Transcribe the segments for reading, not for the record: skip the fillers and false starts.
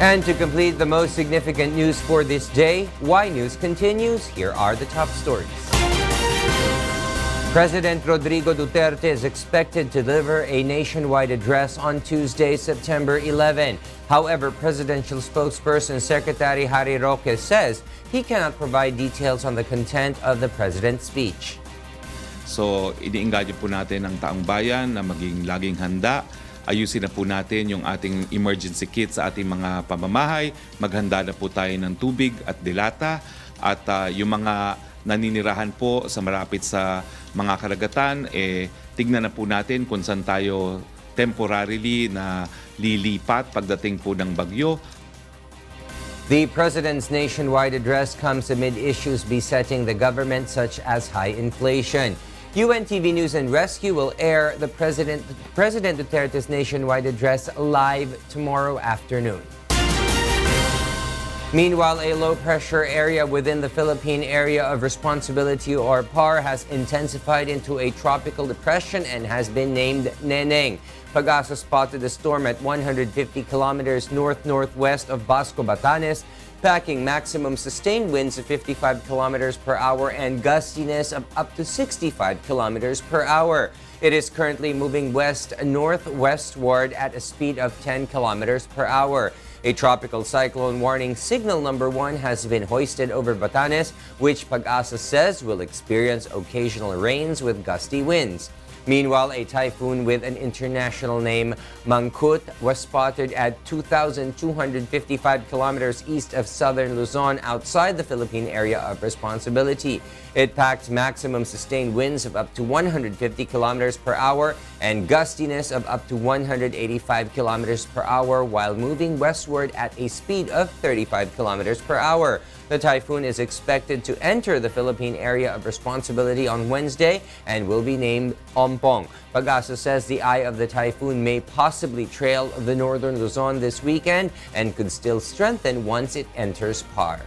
And to complete the most significant news for this day, Y News continues. Here are the top stories. President Rodrigo Duterte is expected to deliver a nationwide address on Tuesday, September 11. However, presidential spokesperson Secretary Harry Roque says he cannot provide details on the content of the president's speech. So, iniengganyo po natin ang taong bayan na maging laging handa. Ayusin na po natin yung ating emergency kit sa ating mga pamamahay. Maghanda na po tayo ng tubig at dilata. At yung mga naninirahan po sa malapit sa mga karagatan, tignan na po natin kung saan tayo temporarily na lilipat pagdating po ng bagyo. The president's nationwide address comes amid issues besetting the government such as high inflation. UNTV News and Rescue will air the President Duterte's nationwide address live tomorrow afternoon. Meanwhile, a low-pressure area within the Philippine Area of Responsibility or PAR has intensified into a tropical depression and has been named Neneng. Pag-asa spotted the storm at 150 kilometers north-northwest of Basco, Batanes, packing maximum sustained winds of 55 kilometers per hour and gustiness of up to 65 kilometers per hour. It is currently moving west-northwestward at a speed of 10 kilometers per hour. A tropical cyclone warning signal number 1 has been hoisted over Batanes, which Pag-asa says will experience occasional rains with gusty winds. Meanwhile, a typhoon with an international name, Mangkut, was spotted at 2,255 kilometers east of southern Luzon outside the Philippine Area of Responsibility. It packed maximum sustained winds of up to 150 kilometers per hour and gustiness of up to 185 kilometers per hour while moving westward at a speed of 35 kilometers per hour. The typhoon is expected to enter the Philippine Area of Responsibility on Wednesday and will be named Ompong. Pag-asa says the eye of the typhoon may possibly trail the northern Luzon this weekend and could still strengthen once it enters PAR.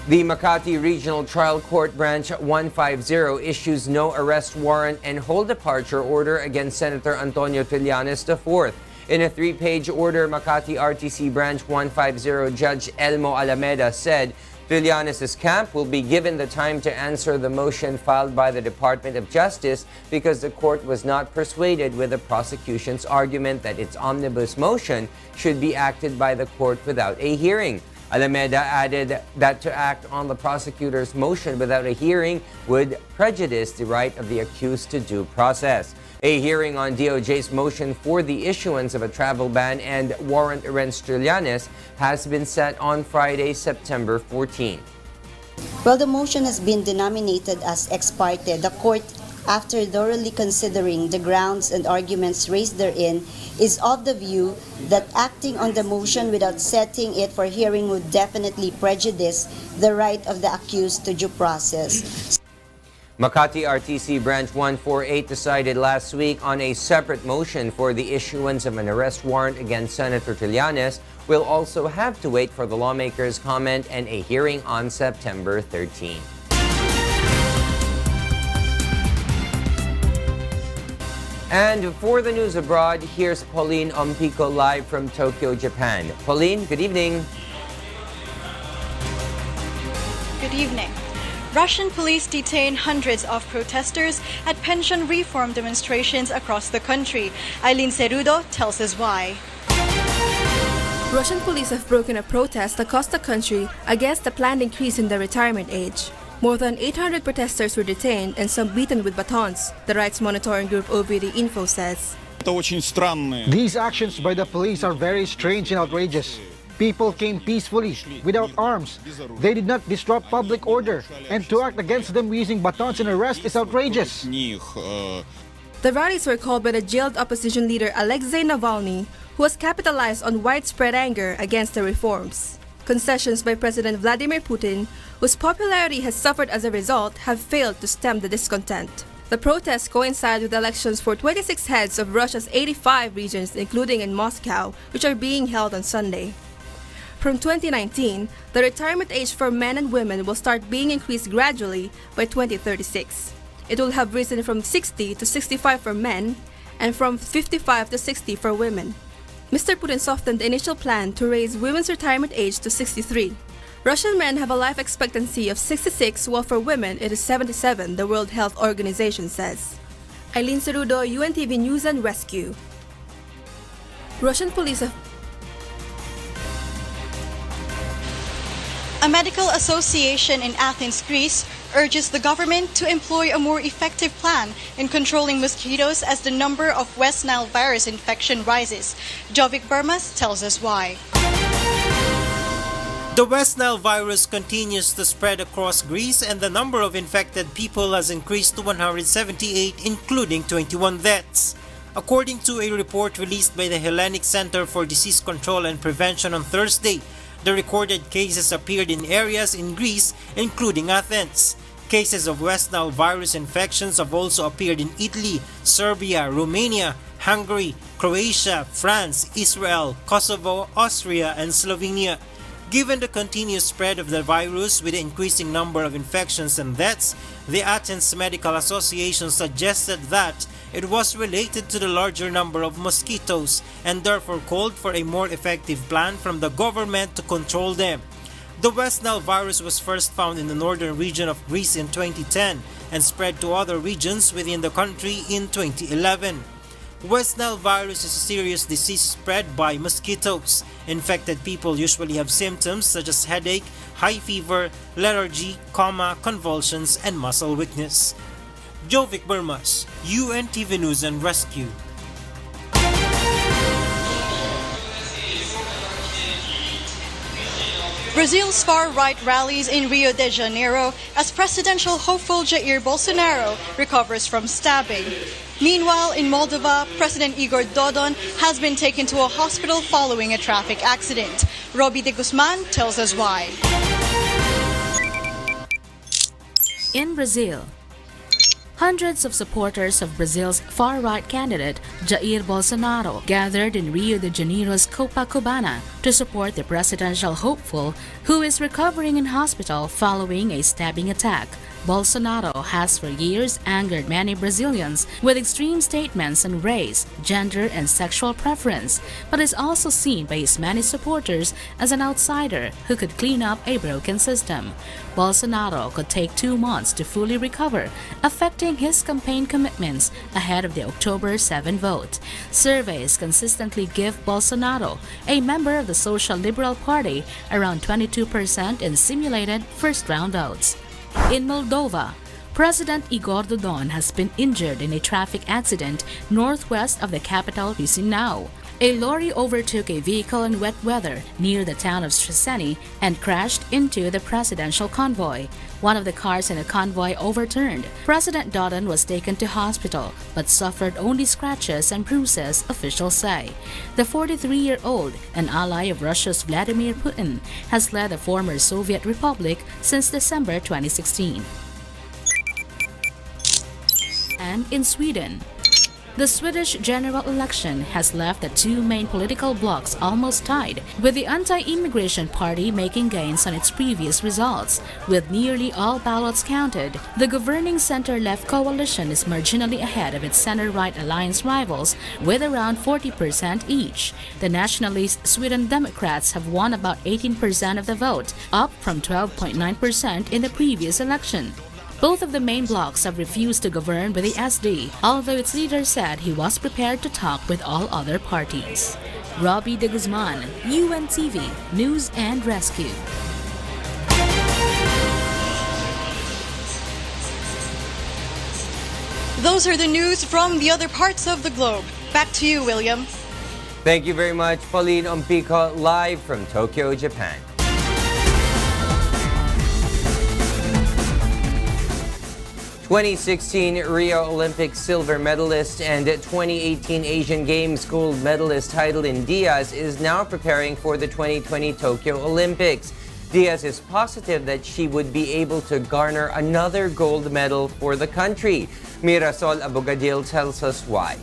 The Makati Regional Trial Court Branch 150 issues no arrest warrant and hold departure order against Senator Antonio Trillanes IV. In a 3-page order, Makati RTC Branch 150 Judge Elmo Alameda said Trillanes' camp will be given the time to answer the motion filed by the Department of Justice because the court was not persuaded with the prosecution's argument that its omnibus motion should be acted by the court without a hearing. Alameda added that to act on the prosecutor's motion without a hearing would prejudice the right of the accused to due process. A hearing on DOJ's motion for the issuance of a travel ban and warrant against Trillanes has been set on Friday, September 14. While the motion has been denominated as ex parte, the court, after thoroughly considering the grounds and arguments raised therein, is of the view that acting on the motion without setting it for hearing would definitely prejudice the right of the accused to due process. Makati RTC Branch 148 decided last week on a separate motion for the issuance of an arrest warrant against Senator Trillanes. Will also have to wait for the lawmakers' comment and a hearing on September 13. And for the news abroad, here's Pauline Ompico live from Tokyo, Japan. Pauline, good evening. Good evening. Russian police detain hundreds of protesters at pension reform demonstrations across the country. Eileen Cerudo tells us why. Russian police have broken a protest across the country against the planned increase in the retirement age. More than 800 protesters were detained and some beaten with batons, the rights monitoring group OVD Info says. These actions by the police are very strange and outrageous. People came peacefully, without arms. They did not disrupt public order, and to act against them using batons and arrest is outrageous. The rallies were called by the jailed opposition leader Alexei Navalny, who has capitalized on widespread anger against the reforms. Concessions by President Vladimir Putin, whose popularity has suffered as a result, have failed to stem the discontent. The protests coincide with elections for 26 heads of Russia's 85 regions, including in Moscow, which are being held on Sunday. From 2019, the retirement age for men and women will start being increased gradually by 2036. It will have risen from 60 to 65 for men and from 55 to 60 for women. Mr. Putin softened the initial plan to raise women's retirement age to 63. Russian men have a life expectancy of 66, while for women it is 77, the World Health Organization says. Eileen Cerudo, UNTV News and Rescue. Russian police have A medical association in Athens, Greece, urges the government to employ a more effective plan in controlling mosquitoes as the number of West Nile virus infection rises. Jovic Burmas tells us why. The West Nile virus continues to spread across Greece, and the number of infected people has increased to 178, including 21 deaths. According to a report released by the Hellenic Center for Disease Control and Prevention on Thursday, the recorded cases appeared in areas in Greece, including Athens. Cases of West Nile virus infections have also appeared in Italy, Serbia, Romania, Hungary, Croatia, France, Israel, Kosovo, Austria, and Slovenia. Given the continuous spread of the virus with the increasing number of infections and deaths, the Athens Medical Association suggested that it was related to the larger number of mosquitoes and therefore called for a more effective plan from the government to control them. The West Nile virus was first found in the northern region of Greece in 2010 and spread to other regions within the country in 2011. West Nile virus is a serious disease spread by mosquitoes. Infected people usually have symptoms such as headache, high fever, lethargy, coma, convulsions, and muscle weakness. Jovic Burmas, UNTV News and Rescue. Brazil's far-right rallies in Rio de Janeiro as presidential hopeful Jair Bolsonaro recovers from stabbing. Meanwhile, in Moldova, President Igor Dodon has been taken to a hospital following a traffic accident. Robbie de Guzman tells us why. In Brazil, hundreds of supporters of Brazil's far-right candidate, Jair Bolsonaro, gathered in Rio de Janeiro's Copacabana to support the presidential hopeful who is recovering in hospital following a stabbing attack. Bolsonaro has for years angered many Brazilians with extreme statements on race, gender, and sexual preference, but is also seen by his many supporters as an outsider who could clean up a broken system. Bolsonaro could take 2 months to fully recover, affecting his campaign commitments ahead of the October 7 vote. Surveys consistently give Bolsonaro, a member of the Social Liberal Party, around 22% in simulated first-round votes. In Moldova, President Igor Dodon has been injured in a traffic accident northwest of the capital Chisinau. A lorry overtook a vehicle in wet weather near the town of Streseni and crashed into the presidential convoy. One of the cars in the convoy overturned. President Dodon was taken to hospital but suffered only scratches and bruises, officials say. The 43-year-old, an ally of Russia's Vladimir Putin, has led the former Soviet Republic since December 2016. And in Sweden, the Swedish general election has left the two main political blocs almost tied, with the anti-immigration party making gains on its previous results. With nearly all ballots counted, the governing center-left coalition is marginally ahead of its center-right alliance rivals, with around 40% each. The nationalist Sweden Democrats have won about 18% of the vote, up from 12.9% in the previous election. Both of the main blocs have refused to govern with the SD, although its leader said he was prepared to talk with all other parties. Robbie de Guzman, UNTV News and Rescue. Those are the news from the other parts of the globe. Back to you, William. Thank you very much, Pauline Ompiko, live from Tokyo, Japan. '16 Rio Olympic silver medalist and 2018 Asian Games gold medalist Heidelin Diaz is now preparing for the 2020 Tokyo Olympics. Diaz is positive that she would be able to garner another gold medal for the country. Mirasol Abogadil tells us why.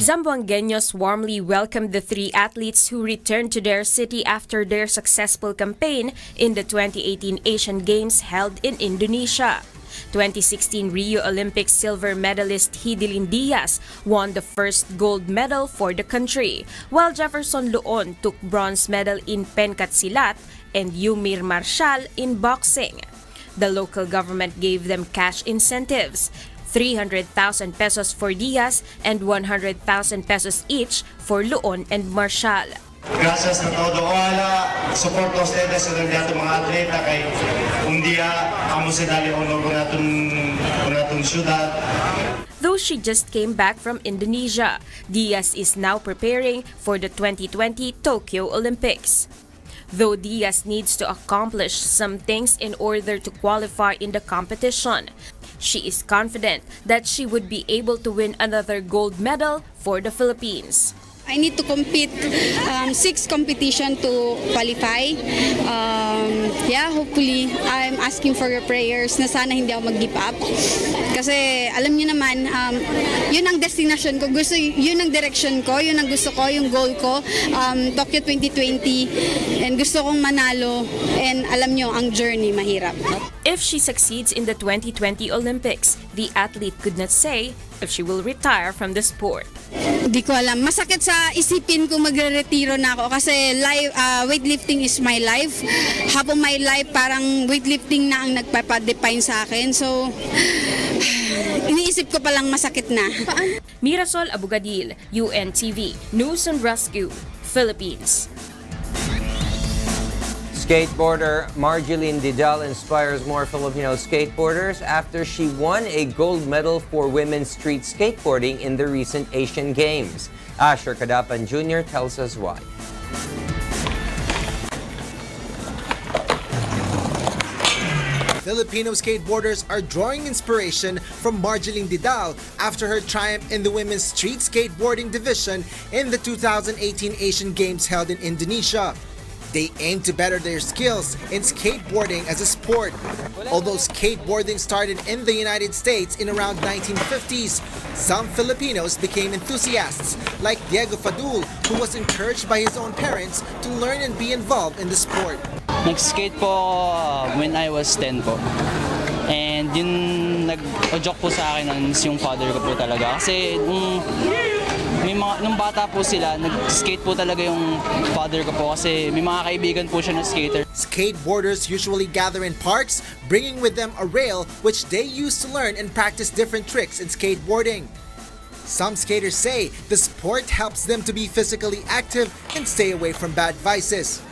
Zamboangueños warmly welcomed the three athletes who returned to their city after their successful campaign in the 2018 Asian Games held in Indonesia. 2016 Rio Olympics silver medalist Hidilyn Diaz won the first gold medal for the country, while Jefferson Luon took bronze medal in pencatsilat and Yumir Marshall in boxing. The local government gave them cash incentives, 300,000 pesos for Diaz and 100,000 pesos each for Luon and Marshall. Gracias a todo. Ojalá soporto ustedes sa mga atleta kay un día amo sa dali honor ko natong syudad. Though she just came back from Indonesia, Diaz is now preparing for the 2020 Tokyo Olympics. Though Diaz needs to accomplish some things in order to qualify in the competition, she is confident that she would be able to win another gold medal for the Philippines. I need to compete 6 competition to qualify. Hopefully, I'm asking for your prayers na sana hindi ako mag-give up. Kasi alam niyo naman, yun ang destination ko. Yun ang direction ko, yun ang gusto ko, yung goal ko. Tokyo 2020, and gusto kong manalo. And alam niyo, ang journey mahirap. If she succeeds in the 2020 Olympics, the athlete could not say if she will retire from the sport. Hindi ko alam. Masakit sa isipin kung magre-retiro na ako kasi weightlifting is my life. Half of my life parang weightlifting na ang nagpapadefine sa akin. So, iniisip ko palang masakit na. Mirasol Abugadil, UNTV, News and Rescue, Philippines. Skateboarder Marjeline Didal inspires more Filipino skateboarders after she won a gold medal for women's street skateboarding in the recent Asian Games. Asher Kadapan Jr. tells us why. Filipino skateboarders are drawing inspiration from Marjeline Didal after her triumph in the women's street skateboarding division in the 2018 Asian Games held in Indonesia. They aim to better their skills in skateboarding as a sport. Although skateboarding started in the United States in around 1950s, some Filipinos became enthusiasts, like Diego Fadul, who was encouraged by his own parents to learn and be involved in the sport. Nag-skate po when I was 10 po. And yung nag-joke po sa akin nun is yung father ko po talaga. Kasi nung bata po sila, nag-skate po talaga yung father ko po kasi may mga kaibigan po siya na skater. Skateboarders usually gather in parks, bringing with them a rail which they use to learn and practice different tricks in skateboarding. Some skaters say the sport helps them to be physically active and stay away from bad vices.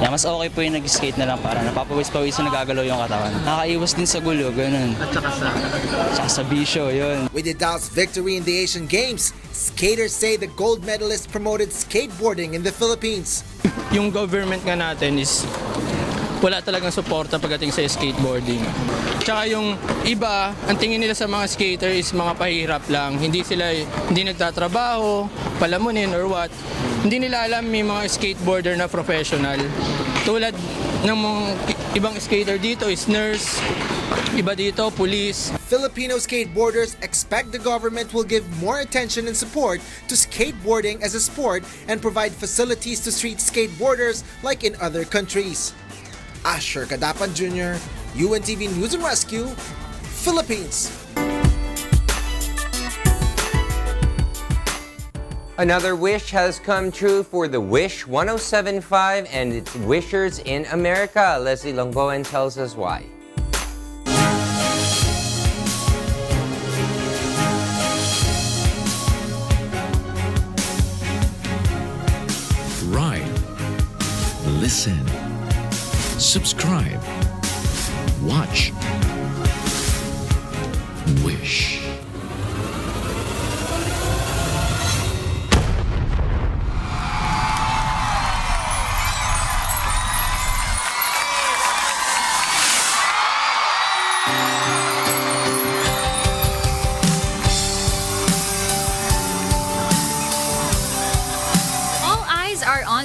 Yeah, mas okay po yung nag-skate na lang para napapawis-pawis na nagagalaw yung katawan. Nakakaiwas din sa gulo, ganun. At saka sa bisyo, yun. With Didal's victory in the Asian Games, skaters say the gold medalist promoted skateboarding in the Philippines. Yung government nga natin is wala talagang suporta pagdating sa skateboarding. Tsaka yung iba, ang tingin nila sa mga skater is mga pahirap lang. Hindi nagtatrabaho, palamunin or what. Hindi nila alam may mga skateboarder na professional. Tulad ng mga ibang skater dito is nurse, iba dito, police. Filipino skateboarders expect the government will give more attention and support to skateboarding as a sport and provide facilities to street skateboarders like in other countries. Asher Kadapan Jr., UNTV News and Rescue, Philippines. Another wish has come true for the Wish 1075 and its wishers in America. Leslie Longboen tells us why. Ride, listen, subscribe, watch, wish.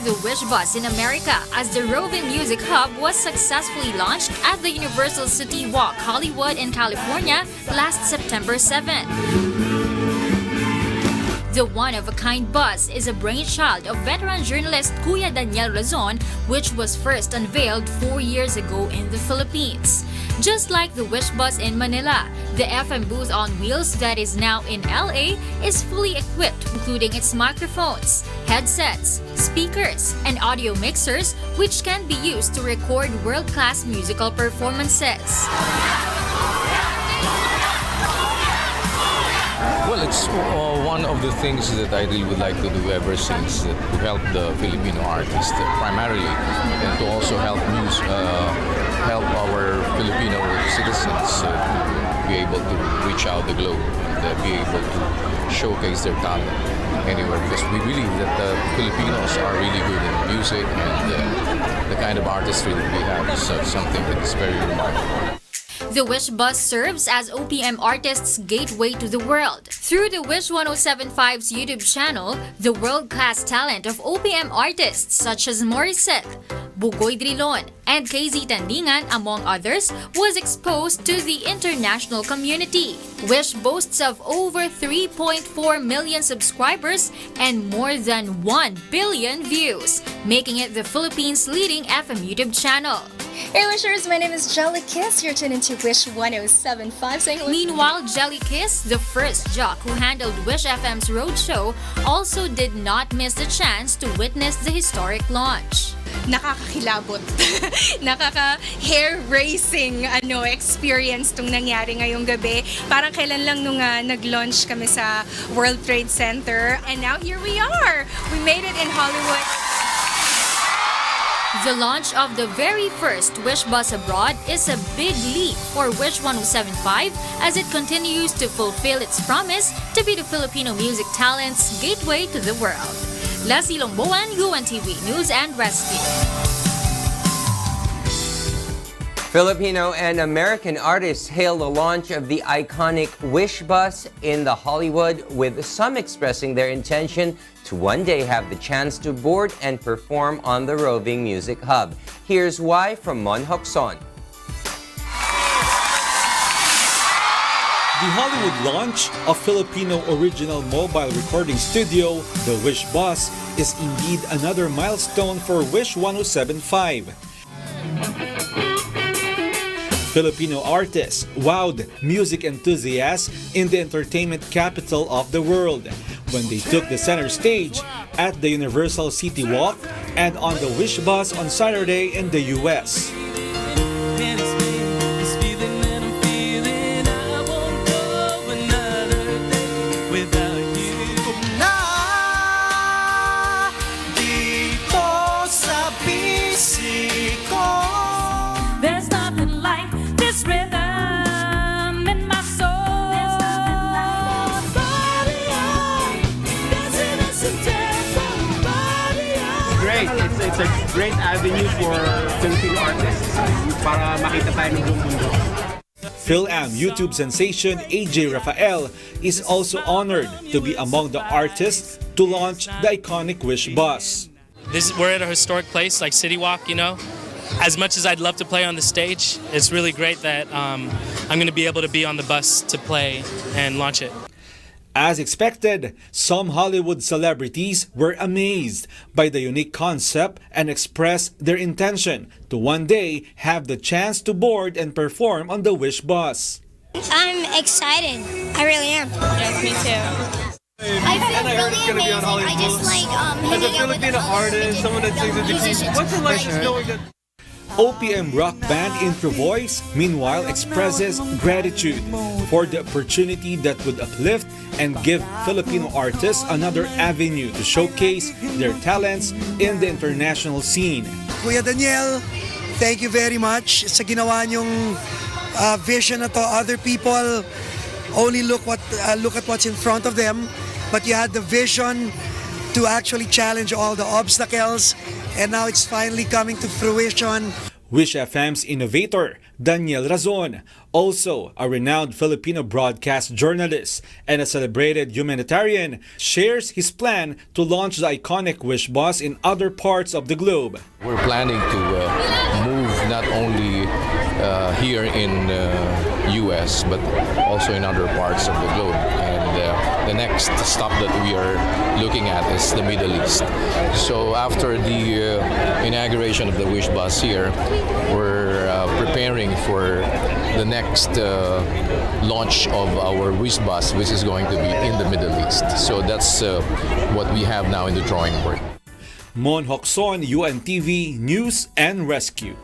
The Wish Bus in America as the roving music hub was successfully launched at the Universal City Walk, Hollywood in California last September 7. The one-of-a-kind bus is a brainchild of veteran journalist Kuya Daniel Razon, which was first unveiled 4 years ago in the Philippines. Just like the Wish Bus in Manila, the FM booth on wheels that is now in LA is fully equipped, including its microphones, headsets, speakers, and audio mixers, which can be used to record world-class musical performances. Well, it's one of the things that I really would like to do ever since, to help the Filipino artists primarily, and to also help our Filipino citizens be able to reach out the globe and be able to showcase their talent anywhere, because we believe that the Filipinos are really good in music, and the kind of artistry that we have is something that is very remarkable. The Wish Bus serves as OPM artists' gateway to the world. Through the Wish 1075's YouTube channel, the world-class talent of OPM artists such as Morissette, Bugoy Drilon, and KZ Tandingan, among others, was exposed to the international community. Wish boasts of over 3.4 million subscribers and more than 1 billion views, making it the Philippines' leading FM YouTube channel. Hey Wishers, my name is Jelly Kiss. You're tuned into Wish 1075. Meanwhile, Jelly Kiss, the first jock who handled Wish FM's roadshow, also did not miss the chance to witness the historic launch. Nakakakilabot. Nakaka-hair-raising experience tong nangyari ngayong gabi. Parang kailan lang nung nag-launch kami sa World Trade Center. And now here we are! We made it in Hollywood. The launch of the very first Wish Bus abroad is a big leap for Wish 1075 as it continues to fulfill its promise to be the Filipino music talent's gateway to the world. Leslie Longboan, UNTV News and Rescue. Filipino and American artists hailed the launch of the iconic Wish Bus in the Hollywood, with some expressing their intention to one day have the chance to board and perform on the roving music hub. Here's why from Mon Hokson. The Hollywood launch of Filipino original mobile recording studio, the Wish Bus, is indeed another milestone for Wish 1075. Filipino artists wowed music enthusiasts in the entertainment capital of the world when they took the center stage at the Universal City Walk and on the Wish Bus on Saturday in the US. It's a great avenue for Filipino artists para makita tayo ng buong mundo. Phil-Am YouTube sensation AJ Rafael is also honored to be among the artists to launch the iconic Wish Bus. We're at a historic place like City Walk, you know. As much as I'd love to play on the stage, it's really great that I'm going to be able to be on the bus to play and launch it. As expected, some Hollywood celebrities were amazed by the unique concept and expressed their intention to one day have the chance to board and perform on the Wish Bus. I'm excited. I really am. Yes, me too. I feel really amazing. I just like hanging out with the artist, someone that sings with the keys. What's it like knowing that? OPM rock band Intro Voice, meanwhile, expresses gratitude for the opportunity that would uplift and give Filipino artists another avenue to showcase their talents in the international scene. Kuya Daniel, thank you very much sa ginawa niyong vision na to. Other people only look at what's in front of them, but you had the vision to actually challenge all the obstacles, and now it's finally coming to fruition. Wish FM's innovator, Daniel Razon, also a renowned Filipino broadcast journalist and a celebrated humanitarian, shares his plan to launch the iconic Wish Bus in other parts of the globe. We're planning to move not only here in US but also in other parts of the globe, and the next stop that we are looking at is the Middle East. So after the inauguration of the Wish Bus here, we're preparing for the next launch of our Wish Bus, which is going to be in the Middle East. So that's what we have now in the drawing board. Mon Hokson, UNTV News and Rescue.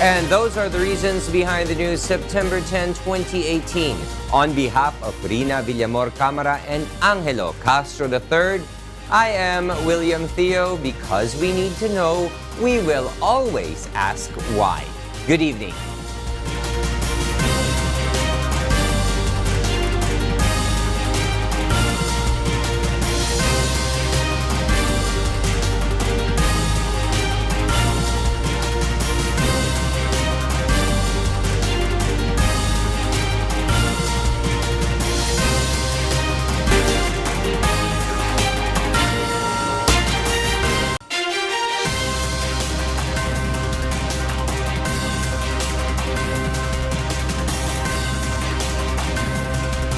And those are the reasons behind the news September 10, 2018. On behalf of Rina Villamor Camara and Angelo Castro III, I am William Theo. Because we need to know, we will always ask why. Good evening.